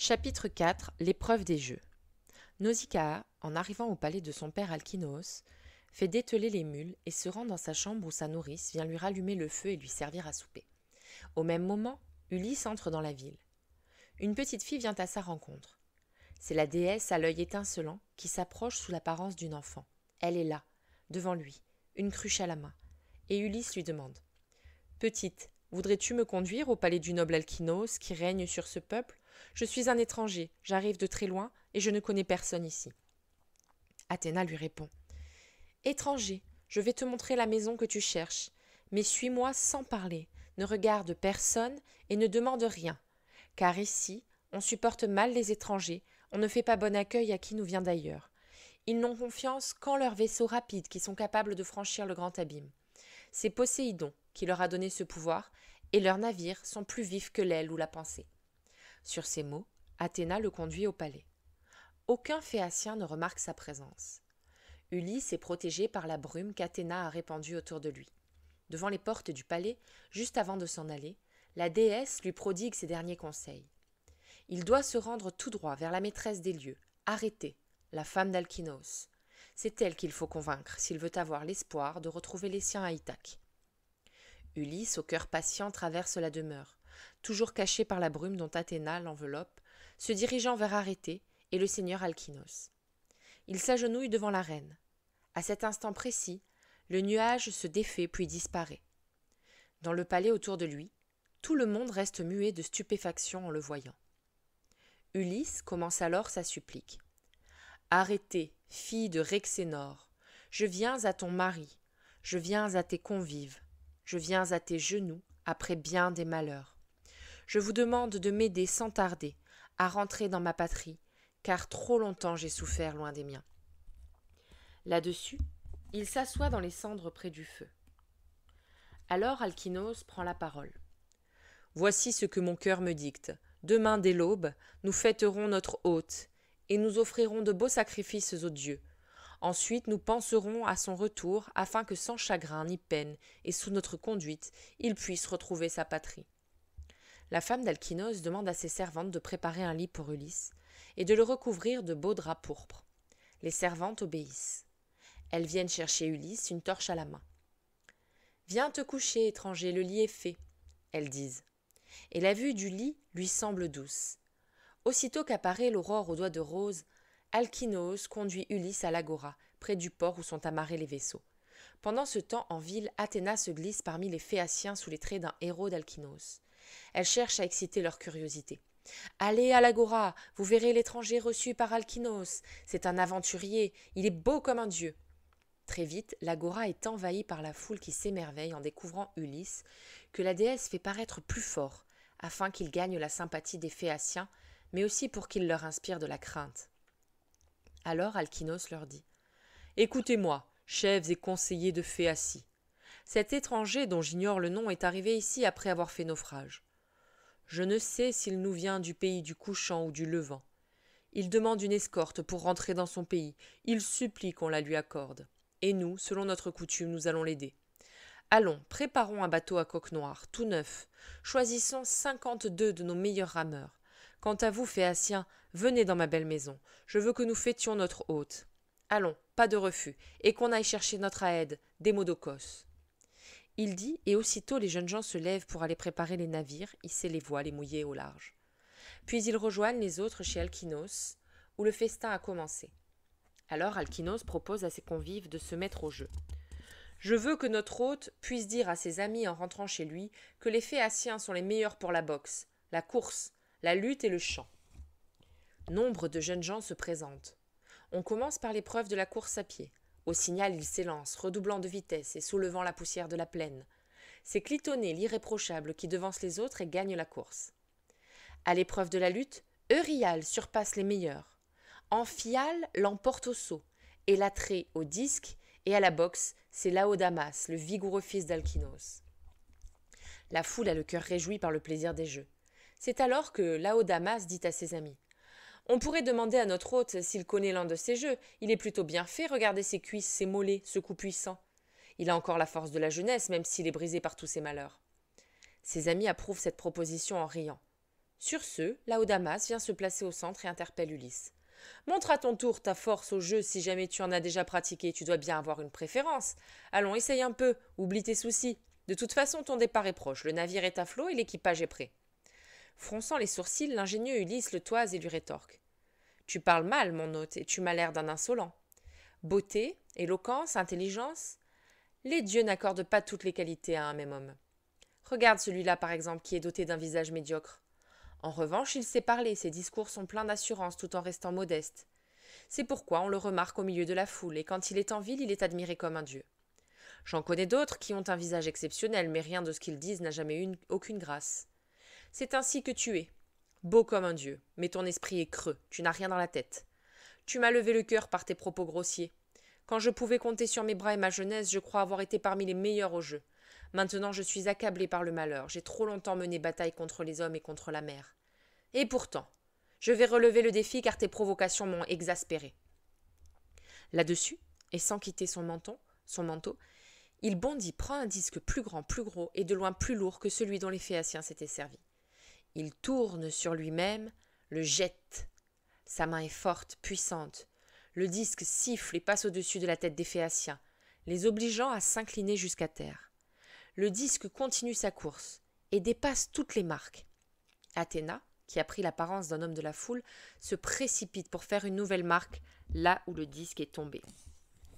Chapitre 4. L'épreuve des jeux. Nausicaa, en arrivant au palais de son père Alkinoos, fait dételer les mules et se rend dans sa chambre où sa nourrice vient lui rallumer le feu et lui servir à souper. Au même moment, Ulysse entre dans la ville. Une petite fille vient à sa rencontre. C'est la déesse à l'œil étincelant qui s'approche sous l'apparence d'une enfant. Elle est là, devant lui, une cruche à la main, et Ulysse lui demande « Petite, voudrais-tu me conduire au palais du noble Alkinoos qui règne sur ce peuple ? Je suis un étranger, j'arrive de très loin et je ne connais personne ici. » Athéna lui répond « Étranger, je vais te montrer la maison que tu cherches, mais suis-moi sans parler, ne regarde personne et ne demande rien, car ici, on supporte mal les étrangers, on ne fait pas bon accueil à qui nous vient d'ailleurs. Ils n'ont confiance qu'en leurs vaisseaux rapides qui sont capables de franchir le grand abîme. C'est Poséidon qui leur a donné ce pouvoir, et leurs navires sont plus vifs que l'aile ou la pensée. » Sur ces mots, Athéna le conduit au palais. Aucun Phéacien ne remarque sa présence. Ulysse est protégé par la brume qu'Athéna a répandue autour de lui. Devant les portes du palais, juste avant de s'en aller, la déesse lui prodigue ses derniers conseils. Il doit se rendre tout droit vers la maîtresse des lieux, Arrêtée, la femme d'Alkinoos. C'est elle qu'il faut convaincre s'il veut avoir l'espoir de retrouver les siens à Ithaque. Ulysse, au cœur patient, traverse la demeure, toujours caché par la brume dont Athéna l'enveloppe, se dirigeant vers Arrêtée et le seigneur Alkinoos. Il s'agenouille devant la reine. À cet instant précis, le nuage se défait puis disparaît. Dans le palais autour de lui, tout le monde reste muet de stupéfaction en le voyant. Ulysse commence alors sa supplique. « Arrêtée, fille de Rhexénor, je viens à ton mari, je viens à tes convives, je viens à tes genoux après bien des malheurs. Je vous demande de m'aider sans tarder à rentrer dans ma patrie, car trop longtemps j'ai souffert loin des miens. » Là-dessus, il s'assoit dans les cendres près du feu. Alors Alkinoos prend la parole. « Voici ce que mon cœur me dicte. Demain dès l'aube, nous fêterons notre hôte, et nous offrirons de beaux sacrifices aux dieux. Ensuite, nous penserons à son retour, afin que sans chagrin ni peine, et sous notre conduite, il puisse retrouver sa patrie. » La femme d'Alkinoos demande à ses servantes de préparer un lit pour Ulysse, et de le recouvrir de beaux draps pourpres. Les servantes obéissent. Elles viennent chercher Ulysse, une torche à la main. « Viens te coucher, étranger, le lit est fait, » elles disent. Et la vue du lit lui semble douce. Aussitôt qu'apparaît l'aurore aux doigts de rose, Alkinoos conduit Ulysse à l'agora, près du port où sont amarrés les vaisseaux. Pendant ce temps, en ville, Athéna se glisse parmi les Phéaciens sous les traits d'un héros d'Alkinoos. Elle cherche à exciter leur curiosité. « Allez à l'agora, vous verrez l'étranger reçu par Alkinoos. C'est un aventurier, il est beau comme un dieu. » Très vite, l'agora est envahie par la foule qui s'émerveille en découvrant Ulysse, que la déesse fait paraître plus fort, afin qu'il gagne la sympathie des Phéaciens, mais aussi pour qu'il leur inspire de la crainte. Alors Alkinoos leur dit « Écoutez-moi, chefs et conseillers de Phéacie. Cet étranger dont j'ignore le nom est arrivé ici après avoir fait naufrage. Je ne sais s'il nous vient du pays du couchant ou du levant. Il demande une escorte pour rentrer dans son pays. Il supplie qu'on la lui accorde. Et nous, selon notre coutume, nous allons l'aider. Allons, préparons un bateau à coque noire, tout neuf. Choisissons 52 de nos meilleurs rameurs. Quant à vous, Phéaciens, venez dans ma belle maison. Je veux que nous fêtions notre hôte. Allons, pas de refus, et qu'on aille chercher notre aide, Démodocos. » Il dit, et aussitôt les jeunes gens se lèvent pour aller préparer les navires, hisser les voiles et mouiller au large. Puis ils rejoignent les autres chez Alkinoos, où le festin a commencé. Alors Alkinoos propose à ses convives de se mettre au jeu. « Je veux que notre hôte puisse dire à ses amis en rentrant chez lui que les Phéaciens sont les meilleurs pour la boxe, la course, la lutte et le chant. » Nombre de jeunes gens se présentent. On commence par l'épreuve de la course à pied. Au signal, ils s'élancent, redoublant de vitesse et soulevant la poussière de la plaine. C'est Clitonée, l'irréprochable, qui devance les autres et gagne la course. À l'épreuve de la lutte, Euryale surpasse les meilleurs. Amphiale l'emporte au saut, et Latrée au disque, et à la boxe, c'est Laodamas, le vigoureux fils d'Alkinoos. La foule a le cœur réjoui par le plaisir des jeux. C'est alors que Laodamas dit à ses amis « On pourrait demander à notre hôte s'il connaît l'un de ces jeux. Il est plutôt bien fait, regardez ses cuisses, ses mollets, ce cou puissant. Il a encore la force de la jeunesse, même s'il est brisé par tous ses malheurs. » Ses amis approuvent cette proposition en riant. Sur ce, Laodamas vient se placer au centre et interpelle Ulysse. Montre à ton tour ta force au jeu si jamais tu en as déjà pratiqué, tu dois bien avoir une préférence. Allons, essaye un peu, oublie tes soucis. De toute façon, ton départ est proche, le navire est à flot et l'équipage est prêt. Fronçant les sourcils, l'ingénieux Ulysse le toise et lui rétorque. Tu parles mal, mon hôte, et tu m'as l'air d'un insolent. Beauté, éloquence, intelligence, les dieux n'accordent pas toutes les qualités à un même homme. Regarde celui-là, par exemple, qui est doté d'un visage médiocre. En revanche, il sait parler, ses discours sont pleins d'assurance tout en restant modeste. C'est pourquoi on le remarque au milieu de la foule, et quand il est en ville, il est admiré comme un dieu. J'en connais d'autres qui ont un visage exceptionnel, mais rien de ce qu'ils disent n'a jamais eu aucune grâce. C'est ainsi que tu es, beau comme un dieu, mais ton esprit est creux, tu n'as rien dans la tête. Tu m'as levé le cœur par tes propos grossiers. Quand je pouvais compter sur mes bras et ma jeunesse, je crois avoir été parmi les meilleurs au jeu. Maintenant je suis accablé par le malheur, j'ai trop longtemps mené bataille contre les hommes et contre la mer. Et pourtant, je vais relever le défi car tes provocations m'ont exaspéré. Là-dessus, et sans quitter son manteau, il bondit, prend un disque plus grand, plus gros et de loin plus lourd que celui dont les Phéaciens s'étaient servis. Il tourne sur lui-même, le jette. Sa main est forte, puissante. Le disque siffle et passe au-dessus de la tête des Phéaciens, les obligeant à s'incliner jusqu'à terre. Le disque continue sa course et dépasse toutes les marques. Athéna, qui a pris l'apparence d'un homme de la foule, se précipite pour faire une nouvelle marque là où le disque est tombé.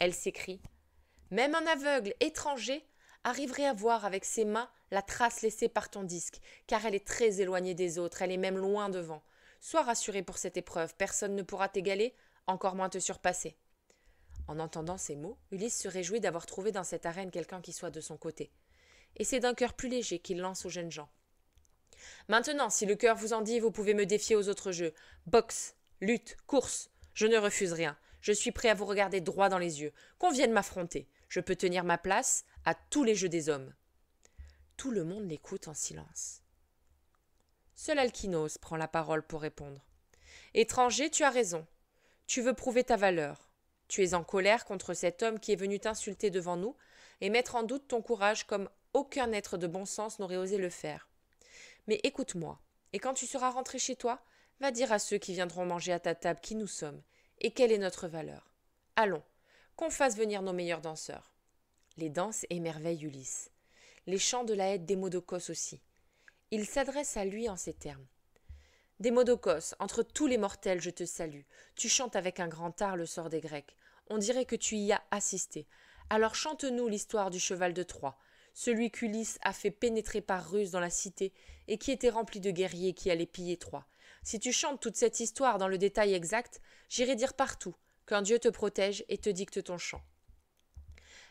Elle s'écrie « Même un aveugle étranger arriverait à voir avec ses mains la trace laissée par ton disque, car elle est très éloignée des autres, elle est même loin devant. Sois rassuré pour cette épreuve, personne ne pourra t'égaler, encore moins te surpasser. » En entendant ces mots, Ulysse se réjouit d'avoir trouvé dans cette arène quelqu'un qui soit de son côté. Et c'est d'un cœur plus léger qu'il lance aux jeunes gens. Maintenant, si le cœur vous en dit, vous pouvez me défier aux autres jeux. Boxe, lutte, course, je ne refuse rien. Je suis prêt à vous regarder droit dans les yeux. Qu'on vienne m'affronter. Je peux tenir ma place à tous les jeux des hommes. Tout le monde l'écoute en silence. Seul Alkinos prend la parole pour répondre. Étranger, tu as raison. Tu veux prouver ta valeur. Tu es en colère contre cet homme qui est venu t'insulter devant nous et mettre en doute ton courage comme aucun être de bon sens n'aurait osé le faire. Mais écoute-moi, et quand tu seras rentré chez toi, va dire à ceux qui viendront manger à ta table qui nous sommes et quelle est notre valeur. Allons, qu'on fasse venir nos meilleurs danseurs. Les danses émerveillent Ulysse. Les chants de la Haide Démodocos aussi. Il s'adresse à lui en ces termes. Démodocos, entre tous les mortels je te salue. Tu chantes avec un grand art le sort des Grecs. On dirait que tu y as assisté. Alors chante-nous l'histoire du cheval de Troie, celui qu'Ulysse a fait pénétrer par ruse dans la cité et qui était rempli de guerriers qui allaient piller Troie. Si tu chantes toute cette histoire dans le détail exact, j'irai dire partout qu'un Dieu te protège et te dicte ton chant.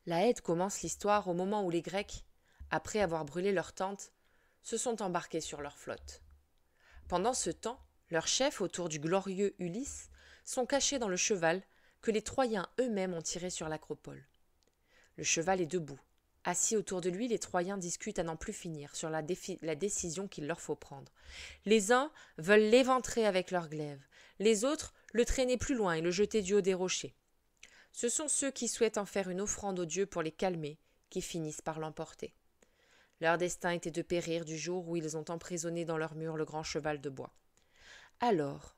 La Haide commence l'histoire au moment où les Grecs, après avoir brûlé leur tente, se sont embarqués sur leur flotte. Pendant ce temps, leurs chefs, autour du glorieux Ulysse, sont cachés dans le cheval que les Troyens eux-mêmes ont tiré sur l'acropole. Le cheval est debout. Assis autour de lui, les Troyens discutent à n'en plus finir sur la décision qu'il leur faut prendre. Les uns veulent l'éventrer avec leurs glaives, les autres le traîner plus loin et le jeter du haut des rochers. Ce sont ceux qui souhaitent en faire une offrande aux dieux pour les calmer, qui finissent par l'emporter. Leur destin était de périr du jour où ils ont emprisonné dans leur mur le grand cheval de bois. Alors,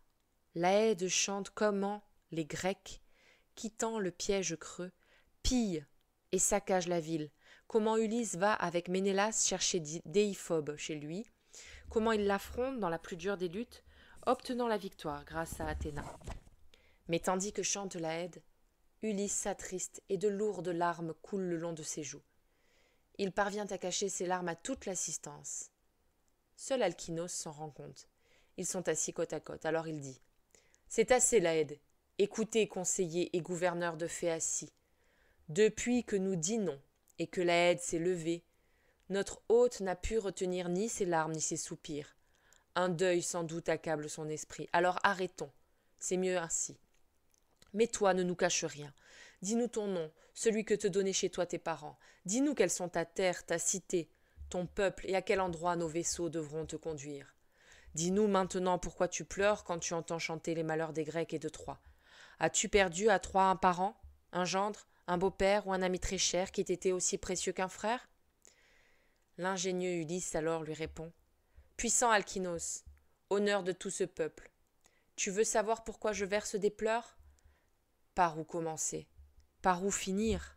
la Haide chante comment les Grecs, quittant le piège creux, pillent et saccagent la ville, comment Ulysse va avec Ménélas chercher Déiphobe chez lui, comment il l'affronte dans la plus dure des luttes, obtenant la victoire grâce à Athéna. Mais tandis que chante la Haide, Ulysse s'attriste et de lourdes larmes coulent le long de ses joues. Il parvient à cacher ses larmes à toute l'assistance. Seul Alkinos s'en rend compte. Ils sont assis côte à côte, alors il dit « C'est assez, la Haide. Écoutez, conseillers et gouverneurs de Phéacie. Depuis que nous dînons et que la Haide s'est levée, notre hôte n'a pu retenir ni ses larmes ni ses soupirs. Un deuil sans doute accable son esprit. Alors arrêtons. C'est mieux ainsi. Mais toi, ne nous cache rien. Dis-nous ton nom, celui que te donnaient chez toi tes parents. Dis-nous quelles sont ta terre, ta cité, ton peuple et à quel endroit nos vaisseaux devront te conduire. Dis-nous maintenant pourquoi tu pleures quand tu entends chanter les malheurs des Grecs et de Troie. As-tu perdu à Troie un parent, un gendre, un beau-père ou un ami très cher qui t'était aussi précieux qu'un frère ?» L'ingénieux Ulysse alors lui répond « Puissant Alkinos, Honneur de tout ce peuple, tu veux savoir pourquoi je verse des pleurs? Par où commencer? Par où finir?